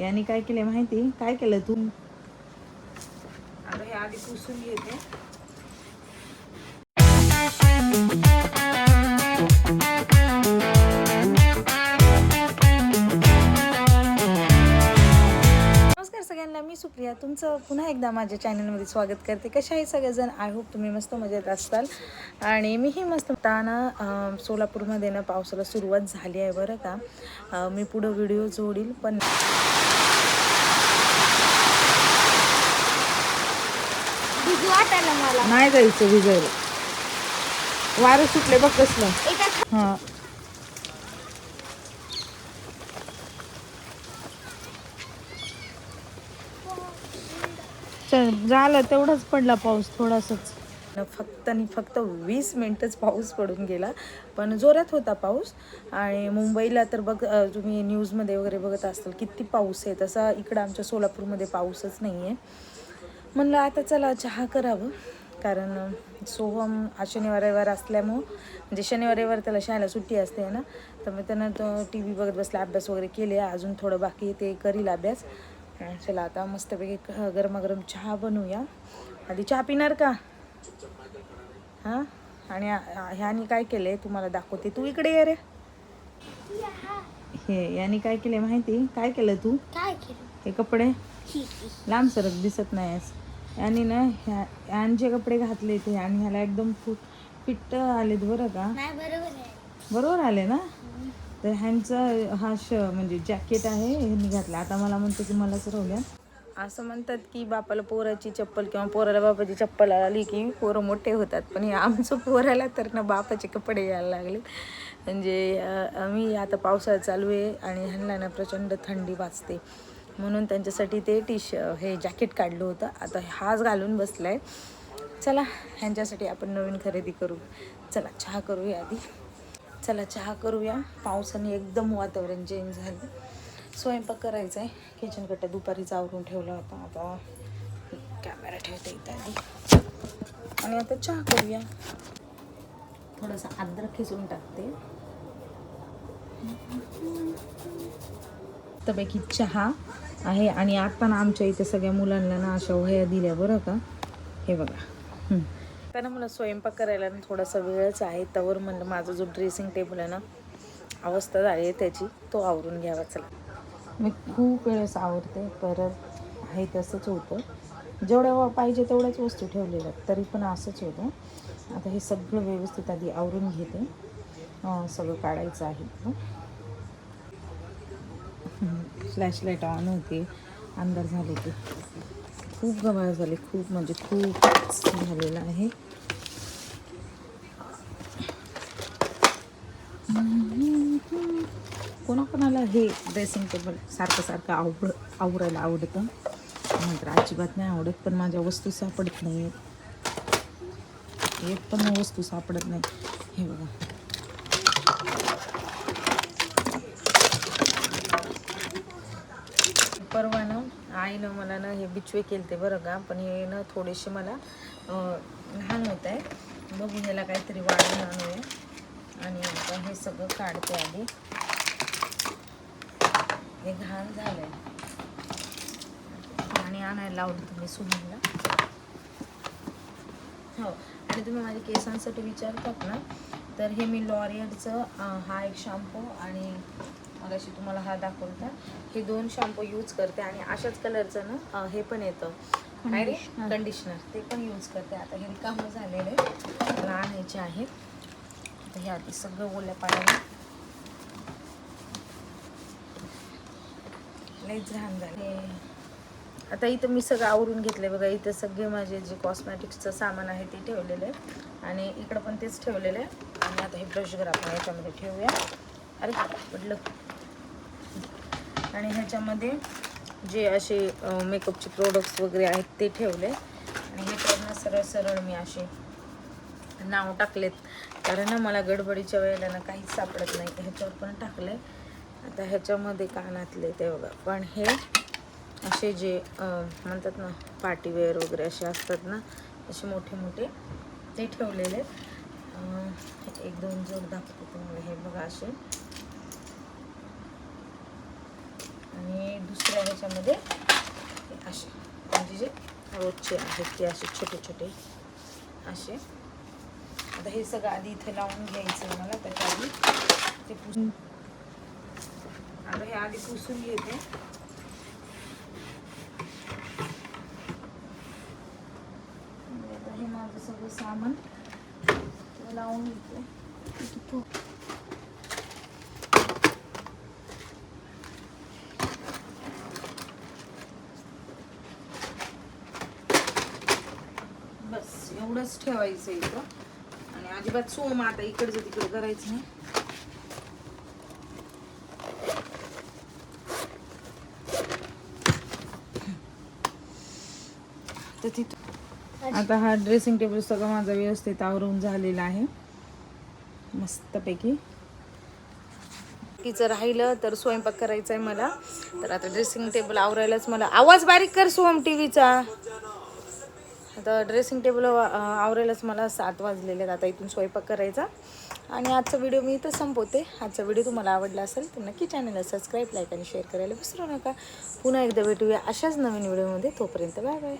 याने काय केलं माहिती? काय केलं तू? आता हे आधी पुसून घेते. नमस्कार सगळ्यांना, मी सुप्रिया तुमचं पुन्हा एकदा माझ्या चॅनलमध्ये स्वागत करते. कशा आहे सगळेजण? आय होप तुम्ही मस्त मजेत असताल आणि मीही मस्त. ताना सोलापूरमध्ये ना पावसाला सुरुवात झाली आहे बरं का. मी पुढं व्हिडिओ जोडील पण नाही जायचं भिजायला. वारं सुटले बघ कसलं. हां झालं तेवढाच पडला पाऊस थोडासाच. फक्त 20 मिनिटच पाऊस पडून गेला, पण जोरात होता पाऊस. आणि मुंबईला तर बघ तुम्ही न्यूजमध्ये वगैरे बघत असाल किती पाऊस आहे, तसा इकडं आमच्या सोलापूरमध्ये पाऊसच नाही आहे. म्हणलं आता चला चहा करावं, कारण सोहम शनिवार रविवार असल्यामुळं, म्हणजे शनिवार रविवार त्याला शाळेला सुट्टी असते ना, तर मग त्यानं तो टी व्ही बघत बसला. अभ्यास वगैरे केले, अजून थोडं बाकी ते करील अभ्यास. चला आता मस्तपैकी गरमागरम चहा बनवूया. आधी चहा पिणार का? हां. आणि ह्यानी काय केलंय तुम्हाला दाखवते. तू इकडे ये रे. हे याने काय केलंय माहिती? काय केलं तू? काय केलं? हे कपडे लांब सरक दिसत नाहीस. याने ना ह्यांचे कपडे घातले ते, आणि ह्याला एकदम फिट्ट आलेत बरं का. बरोबर आले ना. तर ह्यांचं म्हणजे जॅकेट आहे, ह्यांनी घातलं. आता मला म्हणतो की मलाच राहू द्या. असं म्हणतात की बापाला पोराची चप्पल किंवा पोराला बापाची चप्पल आली की पोरं मोठे होतात, पण हे आमचं पोराला तर ना बापाचे कपडे यायला लागले. म्हणजे मी आता पावसाळा चालू आहे आणि ह्यांना ना प्रचंड थंडी वाजते, म्हणून त्यांच्यासाठी ते हे जॅकेट काढलं होतं. आता हाच घालून बसलाय. चला ह्यांच्यासाठी आपण नवीन खरेदी करू. चला चहा करूया आधी. चला चहा करूया. पावसाने एकदम वातावरण चेंज झालं. स्वयंपाक करायचा आहे. किचन कट्टा दुपारीच आवरून ठेवला होता. आता कॅमेरा ठेवता इथं आधी, आणि आता चहा करूया. थोडासा अद्रक खिसून टाकते. मस्तपैकी चहा आहे. आणि आता ना आमच्या इथे सगळ्या मुलांना ना अशा वह्या दिल्या बरं का. हे बघा. त्यांना मला स्वयंपाक करायला ना थोडासा वेळच आहे. त्यावर म्हणलं माझा जो ड्रेसिंग टेबल आहे ना, अवस्था झाली आहे त्याची, तो आवरून घ्यावा. चला. मी खूप वेळेस आवडते, परत आहे तसंच होतं. जेवढ्या पाहिजे तेवढ्याच वस्तू ठेवलेल्या आहेत, तरी पण असंच होतं. आता हे सगळं व्यवस्थित आधी आवरून घेते. सगळं काढायचं आहे. फ्लॅशलाईट ऑन होते, अंधार झाले ते. खूप गबाळ झाले, खूप म्हणजे खूप झालेलं आहे. कोणाकोणाला हे ड्रेसिंग टेबल सारखं आवरायला आवडतं, मात्र अजिबात नाही आवडत. पण माझ्या वस्तू सापडत नाही आहेत. एक पण वस्तू सापडत नाही. हे बघा, परवा ना आईनं मला ना हे बिचवे केले ते बरं का, पण हे ना थोडेसे मला लहान होत आहे. बघू ह्याला काहीतरी वाढून आणूया. आणि आता हे सगळं काढते आधी. हे घाण झालंय आणि आणायला लावलं तुम्ही सुनीला. हो, आणि तुम्ही माझ्या केसांसाठी विचारतात ना, तर हे मी लॉरियलचं हा एक शॅम्पू आणि मगाशी तुम्हाला हा दाखवता, हे 2 शॅम्पू यूज करते. आणि अशाच कलरचं ना हे पण येतं काय रे, कंडिशनर, ते पण यूज करते. आता हे रिकामं झालेलं आहे, मला आणायचे आहे. तर हे आधी सगळं ओल्या पाण्याने लईच घाण झाले. आता इथं मी सगळं आवरून घेतलं बघा. इथं सगळे माझे जे कॉस्मॅटिक्सचं सामान आहे ते ठेवलेलं आहे, आणि इकडं पण तेच ठेवलेलं आहे. आणि आता हे ब्रशगर आपण ह्याच्यामध्ये ठेवूया. अरे म्हटलं. आणि ह्याच्यामध्ये जे असे मेकअपचे प्रोडक्ट्स वगैरे आहेत ते ठेवले. आणि ह्याच्यावरनं सरळ मी असे नाव टाकलेत, कारण ना मला गडबडीच्या वेळेला ना काहीच सापडत नाही. ह्याच्यावर पण टाकले. आता ह्याच्यामध्ये कानातले ते बघा, पण हे असे जे म्हणतात ना पार्टीवेअर वगैरे असे असतात ना, असे मोठे मोठे ते ठेवलेले. 1-2 जोड दाखवते तुम्हाला. हे बघा असे, आणि दुसऱ्या ह्याच्यामध्ये असे म्हणजे जे रोजचे आहेत ते असे छोटे छोटे असे. आता हे सगळं आधी इथे लावून घ्यायचं आहे मला. त्याच्या आधी ते पुसून आता हे आधी पुसून घेते. आता हे माझं सगळं सामान लावून घेते. बस एवढंच ठेवायचं इथं. आणि अजिबात सोम आता इकडचं तिकडे करायचं नाही. तर तिथं आता हा ड्रेसिंग टेबल सगळं माझा व्यवस्थित आवरून झालेला आहे मस्तपैकी. बाकीचं राहिलं तर स्वयंपाक करायचा आहे मला. तर आता ड्रेसिंग टेबल आवरायलाच मला आवाज बारीक कर सोहम टीव्हीचा. आता ड्रेसिंग टेबल आवरायलाच मला 7 वाजलेले आहेत. आता इथून स्वयंपाक करायचा. आणि आजचा व्हिडिओ मी इथं संपवते. आजचा व्हिडिओ तुम्हाला आवडला असेल तर नक्की चॅनलला सबस्क्राईब, लाईक आणि शेअर करायला विसरू नका. पुन्हा एकदा भेटूया अशाच नवीन व्हिडिओमध्ये. तोपर्यंत बाय बाय.